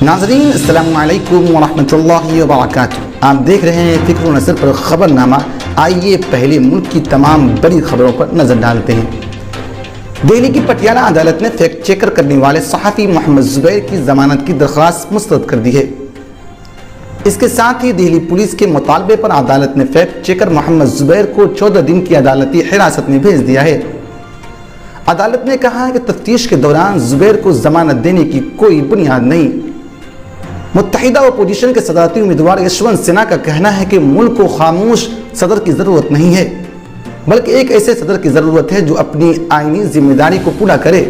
नाज़रीन अस्सलामु अलैकुम वरहमतुल्लाहि वबरकातुहू। आप देख रहे हैं फ़िक्र व नसर पर ख़बरनामा। आइए पहले मुल्क की तमाम बड़ी खबरों पर नज़र डालते हैं। दिल्ली की पटियाला अदालत ने फैक्ट चेकर करने वाले सहाफ़ी मोहम्मद ज़ुबैर की ज़मानत की दरख्वास्त मुस्तरद कर दी है। इसके साथ ही दिल्ली पुलिस के मुतालबे पर अदालत ने फैक्ट चेकर मोहम्मद ज़ुबैर को 14 दिन की अदालती हिरासत में भेज दिया है। अदालत ने कहा है कि तफ्तीश के दौरान ज़ुबैर को ज़मानत देने की कोई बुनियाद नहीं। मुत्तहिदा अपोजिशन के सदारती उम्मीदवार यशवंत सिन्हा का कहना है कि मुल्क को खामोश सदर की ज़रूरत नहीं है, बल्कि एक ऐसे सदर की ज़रूरत है जो अपनी आईनी जिम्मेदारी को पूरा करे।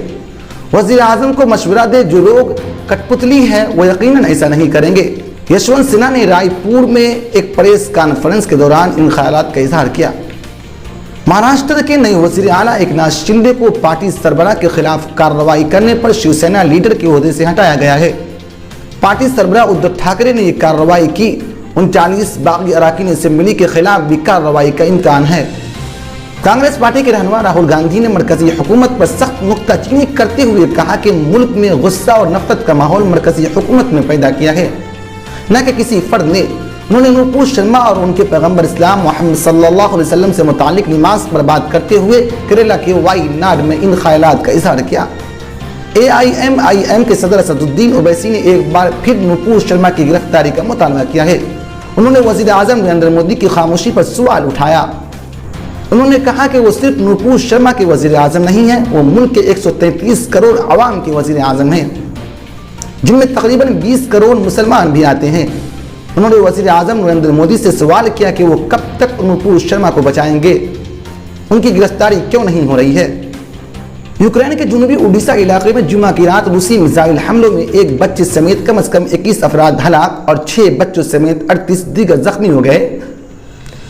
वज़ीर आज़म को मशवरा दे, जो लोग कठपुतली हैं वो यकीनन ऐसा नहीं करेंगे। यशवंत सिन्हा ने रायपुर में एक प्रेस कॉन्फ्रेंस के दौरान इन ख्यालात का इजहार किया। महाराष्ट्र के नए वज़ीर आला एकनाथ शिंदे को पार्टी सरबराह के खिलाफ कार्रवाई करने पर शिवसेना लीडर के ओहदे से हटाया गया है। पार्टी सरबराह उद्धव ठाकरे ने यह कार्रवाई की। 39 बागी अरकान असेंबली के खिलाफ भी कार्रवाई का इम्कान है। कांग्रेस पार्टी के रहनुमा राहुल गांधी ने मरकजी हुकूमत पर सख्त नुक्ताचीनी करते हुए कहा कि मुल्क में गुस्सा और नफरत का माहौल मरकजी हुकूमत में पैदा किया है, न कि किसी फर्द ने। उन्होंने नूपुर शर्मा और उनके पैगम्बर इस्लाम मोहम्मद सल्लल्लाहु अलैहि वसल्लम से मुतालिक नमाज पर बात करते हुए केरला के वायनाड में इन ख्यालात का इजहार किया। AIMIM के सदर असदुद्दीन ओवैसी ने एक बार फिर नूपुर शर्मा की गिरफ्तारी का मुतालबा किया है। उन्होंने वज़ीर आज़म नरेंद्र मोदी की खामोशी पर सवाल उठाया। उन्होंने कहा कि वो सिर्फ नूपुर शर्मा के वज़ीर आज़म नहीं है, वो मुल्क के 133 करोड़ अवाम के वज़ीर आज़म हैं, जिनमें तकरीबन 20 करोड़ मुसलमान भी आते हैं। उन्होंने वज़ीर आज़म नरेंद्र मोदी से सवाल किया कि वो कब तक नूपुर शर्मा को बचाएंगे, उनकी गिरफ्तारी क्यों नहीं हो रही है। यूक्रेन के जनूबी ओडिशा इलाके में जुमा की रात रूसी मिसाइल हमलों में एक बच्चे समेत कम से कम 21 अफराद हलाक और 6 बच्चों समेत 38 दीगर जख्मी हो गए।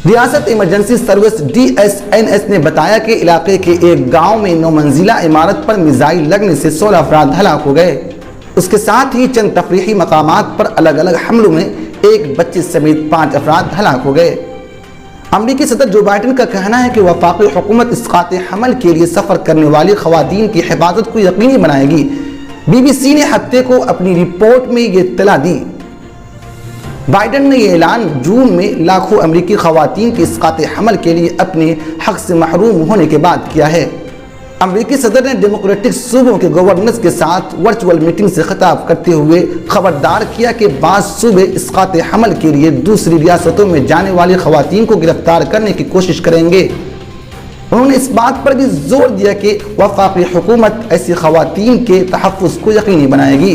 रियासत इमरजेंसी सर्विस DSNS ने बताया कि इलाके के एक गांव में 9 मंजिला इमारत पर मिसाइल लगने से 16 अफराद हलाक हो गए। उसके साथ ही चंद तफरीही मकामात पर अलग अलग हमलों में एक बच्चे समेत 5 अफराद हलाक हो गए। अमरीकी सदर जो बाइडेन का कहना है कि वफाकी हुकूमत इसकात हमल के लिए सफ़र करने वाली ख़वातीन की हिफाजत को यकीनी बनाएगी। BBC ने हफ्ते को अपनी रिपोर्ट में ये इत्तला दी। बाइडेन ने यह ऐलान जून में लाखों अमरीकी ख़वातीन के इसकात हमल के लिए अपने हक से महरूम होने के बाद किया है। अमरीकी सदर ने डेमोक्रेटिक सूबों के गवर्नर्स के साथ वर्चुअल मीटिंग से खिताब करते हुए खबरदार किया कि बाज़ सूबे इसकात हमल के लिए दूसरी रियासतों में जाने वाली ख़वातीन को गिरफ्तार करने की कोशिश करेंगे। उन्होंने इस बात पर भी जोर दिया कि वफाकी हुकूमत ऐसी ख़वातीन के तहफ़्फ़ुज़ को यकीनी बनाएगी।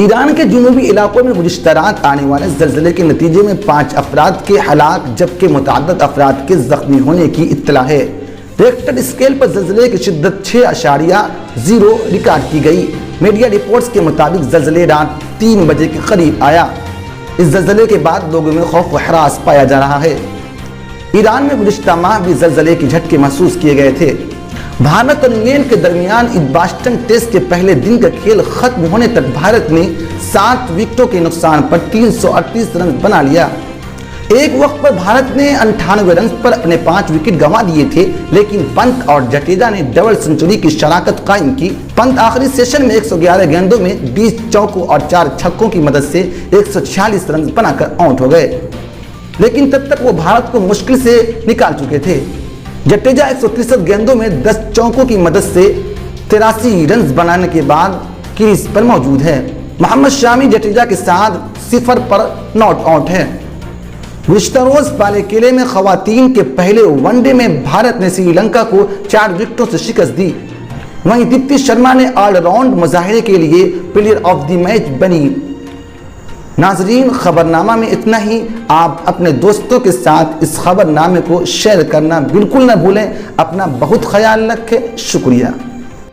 ईरान के जनूबी इलाकों में गुज़िश्ता रात आने वाले ज़लज़ले के नतीजे में 5 अफराद के हलाक जबकि मुतअद्दिद अफराद के ज़ख्मी होने की इत्तला है। रिक्टर स्केल पर ज़लज़ले की शिद्दत 6.0 रिकॉर्ड की गई। मीडिया रिपोर्ट्स के मुताबिक ज़लज़ले रात 3 बजे के करीब आया। इस ज़लज़ले के बाद लोगों में खौफ व हरास पाया जा रहा है। ईरान में गुज़िश्ता माह भी ज़लज़ले के झटके महसूस किए गए थे। भारत और इंग्लैंड के दरमियान एजबास्टन टेस्ट के पहले दिन का खेल खत्म होने तक भारत ने 7 विकेटों के नुकसान पर 338 रन बना लिया। एक वक्त पर भारत ने 98 रन पर अपने 5 विकेट गंवा दिए थे, लेकिन पंत और जडेजा ने डबल सेंचुरी की शराकत कायम की। पंत आखिरी सेशन में 111 गेंदों में 20 चौकों और 4 छक्कों की मदद से 146 रन बनाकर आउट हो गए, लेकिन तब तक वो भारत को मुश्किल से निकाल चुके थे। जडेजा 163 गेंदों में 10 चौकों की मदद से 83 रन बनाने के बाद क्रीज पर मौजूद है। मोहम्मद शामी जडेजा के साथ 0 पर नॉट आउट है। गुज़िश्ता रोज बालेकिले में ख़वातीन के पहले वनडे में भारत ने श्रीलंका को 4 विकेटों से शिकस्त दी। वहीं दीप्ति शर्मा ने ऑलराउंड मुजाहिरे के लिए प्लेयर ऑफ द मैच बनी। नाजरीन, खबरनामा में इतना ही। आप अपने दोस्तों के साथ इस खबरनामे को शेयर करना बिल्कुल न भूलें। अपना बहुत ख्याल रखें। शुक्रिया।